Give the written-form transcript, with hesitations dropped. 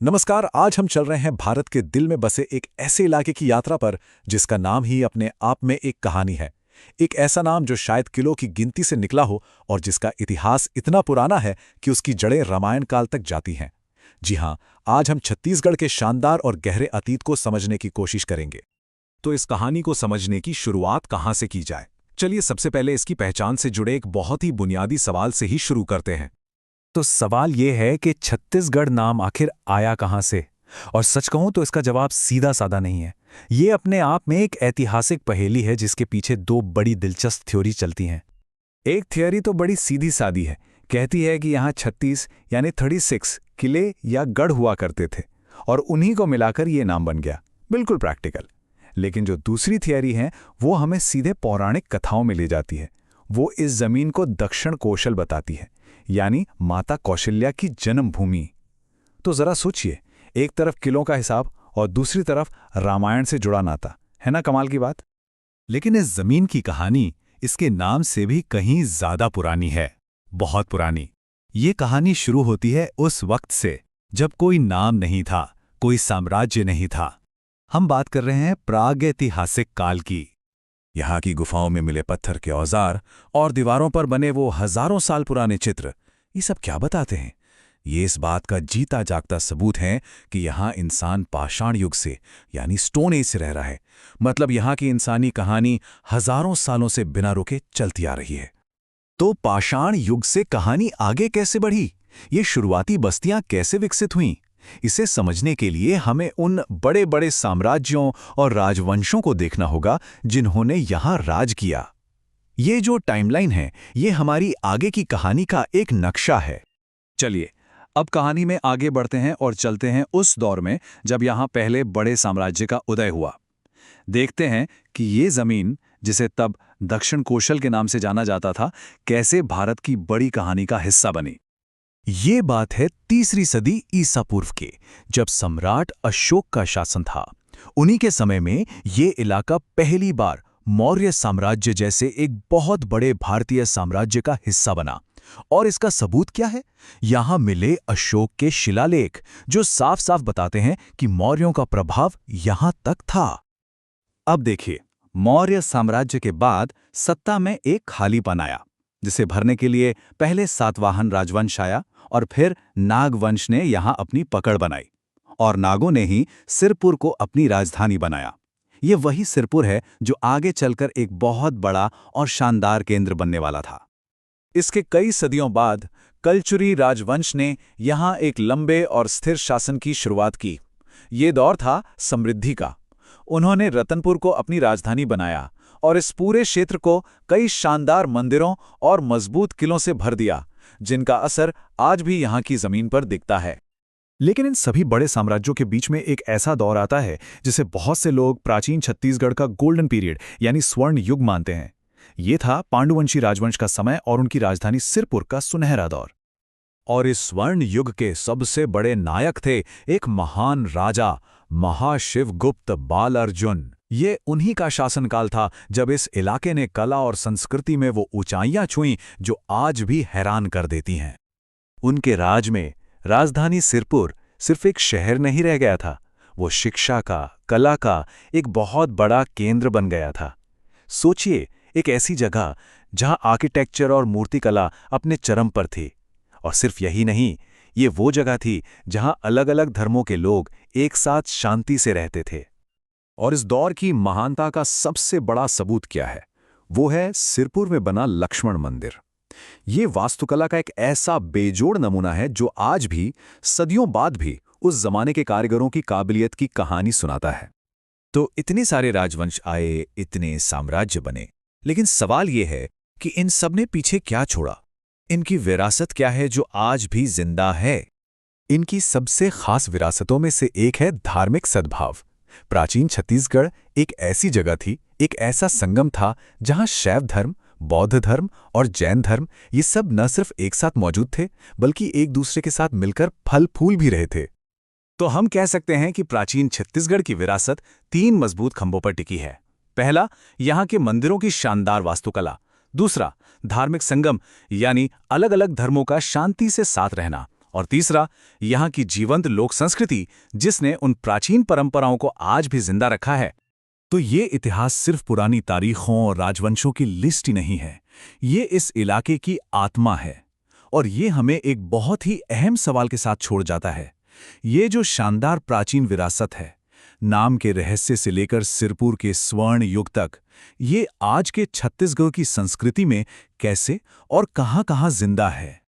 नमस्कार। आज हम चल रहे हैं भारत के दिल में बसे एक ऐसे इलाके की यात्रा पर जिसका नाम ही अपने आप में एक कहानी है। एक ऐसा नाम जो शायद किलों की गिनती से निकला हो और जिसका इतिहास इतना पुराना है कि उसकी जड़ें रामायण काल तक जाती हैं। जी हाँ, आज हम छत्तीसगढ़ के शानदार और गहरे अतीत को समझने की कोशिश करेंगे। तो इस कहानी को समझने की शुरुआत कहाँ से की जाए? चलिए सबसे पहले इसकी पहचान से जुड़े एक बहुत ही बुनियादी सवाल से ही शुरू करते हैं। तो सवाल ये है कि छत्तीसगढ़ नाम आखिर आया कहाँ से? और सच कहूं तो इसका जवाब सीधा साधा नहीं है। ये अपने आप में एक ऐतिहासिक पहेली है जिसके पीछे दो बड़ी दिलचस्प थ्योरी चलती हैं। एक थ्योरी तो बड़ी सीधी सादी है, कहती है कि यहाँ 36 यानी 36 किले या गढ़ हुआ करते थे और उन्हीं को मिलाकर ये नाम बन गया। बिल्कुल प्रैक्टिकल। लेकिन जो दूसरी थियरी है वो हमें सीधे पौराणिक कथाओं में ले जाती है। वो इस जमीन को दक्षिण कौशल बताती है, यानी माता कौशल्या की जन्मभूमि। तो जरा सोचिए, एक तरफ किलों का हिसाब और दूसरी तरफ रामायण से जुड़ा नाता, है ना कमाल की बात? लेकिन इस जमीन की कहानी इसके नाम से भी कहीं ज्यादा पुरानी है, बहुत पुरानी। ये कहानी शुरू होती है उस वक्त से जब कोई नाम नहीं था, कोई साम्राज्य नहीं था। हम बात कर रहे हैं प्रागैतिहासिक काल की। यहाँ की गुफाओं में मिले पत्थर के औजार और दीवारों पर बने वो हजारों साल पुराने चित्र, ये सब क्या बताते हैं? ये इस बात का जीता जागता सबूत है कि यहाँ इंसान पाषाण युग से यानी स्टोन एज से रह रहा है। मतलब यहाँ की इंसानी कहानी हजारों सालों से बिना रुके चलती आ रही है। तो पाषाण युग से कहानी आगे कैसे बढ़ी? ये शुरुआती बस्तियां कैसे विकसित हुईं? इसे समझने के लिए हमें उन बड़े बड़े साम्राज्यों और राजवंशों को देखना होगा जिन्होंने यहाँ राज किया। ये जो टाइमलाइन है, ये हमारी आगे की कहानी का एक नक्शा है। चलिए अब कहानी में आगे बढ़ते हैं और चलते हैं उस दौर में जब यहाँ पहले बड़े साम्राज्य का उदय हुआ। देखते हैं कि ये जमीन, जिसे तब दक्षिण कौशल के नाम से जाना जाता था, कैसे भारत की बड़ी कहानी का हिस्सा बनी। ये बात है तीसरी सदी ईसा पूर्व के, जब सम्राट अशोक का शासन था। उन्हीं के समय में ये इलाका पहली बार मौर्य साम्राज्य जैसे एक बहुत बड़े भारतीय साम्राज्य का हिस्सा बना। और इसका सबूत क्या है? यहां मिले अशोक के शिलालेख, जो साफ साफ बताते हैं कि मौर्यों का प्रभाव यहां तक था। अब देखिए, मौर्य साम्राज्य के बाद सत्ता में एक खालीपन आया, जिसे भरने के लिए पहले सातवाहन राजवंश आया और फिर नाग वंश ने यहां अपनी पकड़ बनाई। और नागों ने ही सिरपुर को अपनी राजधानी बनाया। ये वही सिरपुर है जो आगे चलकर एक बहुत बड़ा और शानदार केंद्र बनने वाला था। इसके कई सदियों बाद कलचुरी राजवंश ने यहां एक लंबे और स्थिर शासन की शुरुआत की। ये दौर था समृद्धि का। उन्होंने रतनपुर को अपनी राजधानी बनाया और इस पूरे क्षेत्र को कई शानदार मंदिरों और मजबूत किलों से भर दिया, जिनका असर आज भी यहाँ की जमीन पर दिखता है। लेकिन इन सभी बड़े साम्राज्यों के बीच में एक ऐसा दौर आता है जिसे बहुत से लोग प्राचीन छत्तीसगढ़ का गोल्डन पीरियड यानी स्वर्ण युग मानते हैं। ये था पांडुवंशी राजवंश का समय और उनकी राजधानी सिरपुर का सुनहरा दौर। और इस स्वर्ण युग के सबसे बड़े नायक थे एक महान राजा, महाशिवगुप्त बाल अर्जुन। ये उन्हीं का शासनकाल था जब इस इलाके ने कला और संस्कृति में वो ऊंचाइयां छुईं जो आज भी हैरान कर देती हैं। उनके राज में राजधानी सिरपुर सिर्फ एक शहर नहीं रह गया था, वो शिक्षा का, कला का एक बहुत बड़ा केंद्र बन गया था। सोचिए, एक ऐसी जगह जहां आर्किटेक्चर और मूर्तिकला अपने चरम पर थी। और सिर्फ यही नहीं, ये वो जगह थी जहां अलग अलग धर्मों के लोग एक साथ शांति से रहते थे। और इस दौर की महानता का सबसे बड़ा सबूत क्या है? वो है सिरपुर में बना लक्ष्मण मंदिर। ये वास्तुकला का एक ऐसा बेजोड़ नमूना है जो आज भी, सदियों बाद भी, उस जमाने के कारीगरों की काबिलियत की कहानी सुनाता है। तो इतने सारे राजवंश आए, इतने साम्राज्य बने, लेकिन सवाल ये है कि इन सब ने पीछे क्या छोड़ा? इनकी विरासत क्या है जो आज भी जिंदा है? इनकी सबसे खास विरासतों में से एक है धार्मिक सद्भाव। प्राचीन छत्तीसगढ़ एक ऐसी जगह थी, एक ऐसा संगम था जहां शैव धर्म, बौद्ध धर्म और जैन धर्म, ये सब न सिर्फ एक साथ मौजूद थे बल्कि एक दूसरे के साथ मिलकर फल फूल भी रहे थे। तो हम कह सकते हैं कि प्राचीन छत्तीसगढ़ की विरासत 3 मजबूत खंभों पर टिकी है। पहला, यहाँ के मंदिरों की शानदार वास्तुकला। दूसरा, धार्मिक संगम यानी अलग अलग धर्मों का शांति से साथ रहना। और तीसरा, यहाँ की जीवंत लोक संस्कृति जिसने उन प्राचीन परंपराओं को आज भी जिंदा रखा है। तो ये इतिहास सिर्फ पुरानी तारीखों और राजवंशों की लिस्ट ही नहीं है, ये इस इलाके की आत्मा है। और ये हमें एक बहुत ही अहम सवाल के साथ छोड़ जाता है। ये जो शानदार प्राचीन विरासत है, नाम के रहस्य से लेकर सिरपुर के स्वर्ण युग तक, ये आज के छत्तीसगढ़ की संस्कृति में कैसे और कहां-कहां जिंदा है।